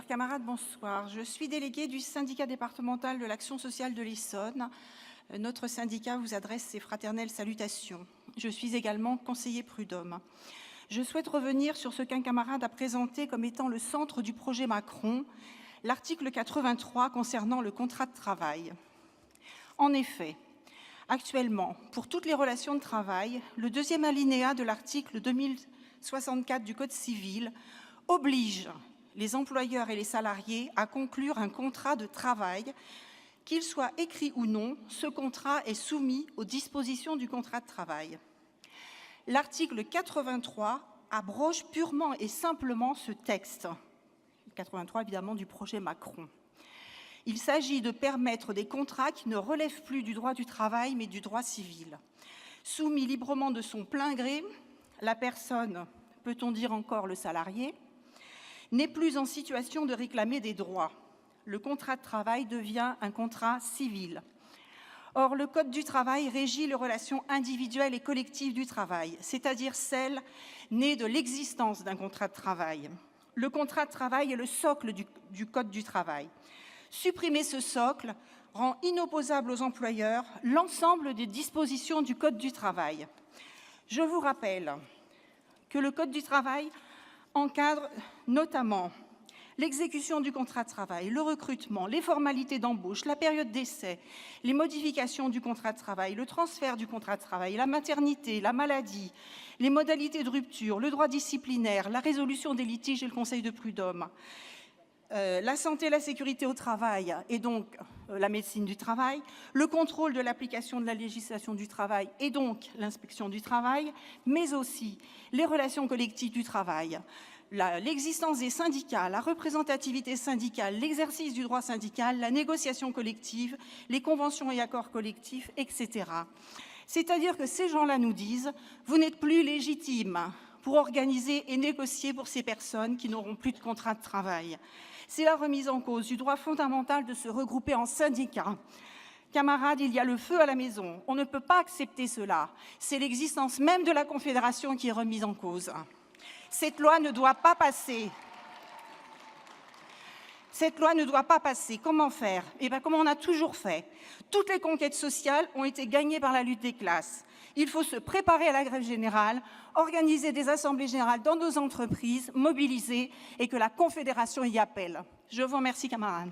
camarades, bonsoir. Je suis déléguée du syndicat départemental de l'action sociale de l'Essonne. Notre syndicat vous adresse ses fraternelles salutations. Je suis également conseiller prud'homme. Je souhaite revenir sur ce qu'un camarade a présenté comme étant le centre du projet Macron, l'article 83 concernant le contrat de travail. En effet, actuellement, pour toutes les relations de travail, le deuxième alinéa de l'article 2064 du Code civil oblige les employeurs et les salariés à conclure un contrat de travail. Qu'il soit écrit ou non, ce contrat est soumis aux dispositions du contrat de travail. L'article 83 abroge purement et simplement ce texte, 83 évidemment du projet Macron. Il s'agit de permettre des contrats qui ne relèvent plus du droit du travail mais du droit civil. Soumis librement de son plein gré, la personne, peut-on dire encore le salarié, n'est plus en situation de réclamer des droits. Le contrat de travail devient un contrat civil. Or, le Code du travail régit les relations individuelles et collectives du travail, c'est-à-dire celles nées de l'existence d'un contrat de travail. Le contrat de travail est le socle du Code du travail. Supprimer ce socle rend inopposable aux employeurs l'ensemble des dispositions du Code du travail. Je vous rappelle que le Code du travail encadre notamment l'exécution du contrat de travail, le recrutement, les formalités d'embauche, la période d'essai, les modifications du contrat de travail, le transfert du contrat de travail, la maternité, la maladie, les modalités de rupture, le droit disciplinaire, la résolution des litiges et le conseil de prud'homme, la santé et la sécurité au travail et donc la médecine du travail, le contrôle de l'application de la législation du travail et donc l'inspection du travail, mais aussi les relations collectives du travail, l'existence des syndicats, la représentativité syndicale, l'exercice du droit syndical, la négociation collective, les conventions et accords collectifs, etc. C'est-à-dire que ces gens-là nous disent « vous n'êtes plus légitimes pour organiser et négocier pour ces personnes qui n'auront plus de contrat de travail ». C'est la remise en cause du droit fondamental de se regrouper en syndicats. Camarades, il y a le feu à la maison. On ne peut pas accepter cela. C'est l'existence même de la Confédération qui est remise en cause. Cette loi ne doit pas passer. Cette loi ne doit pas passer. Comment faire? Eh bien, comme on a toujours fait. Toutes les conquêtes sociales ont été gagnées par la lutte des classes. Il faut se préparer à la grève générale, organiser des assemblées générales dans nos entreprises, mobiliser et que la Confédération y appelle. Je vous remercie, camarades.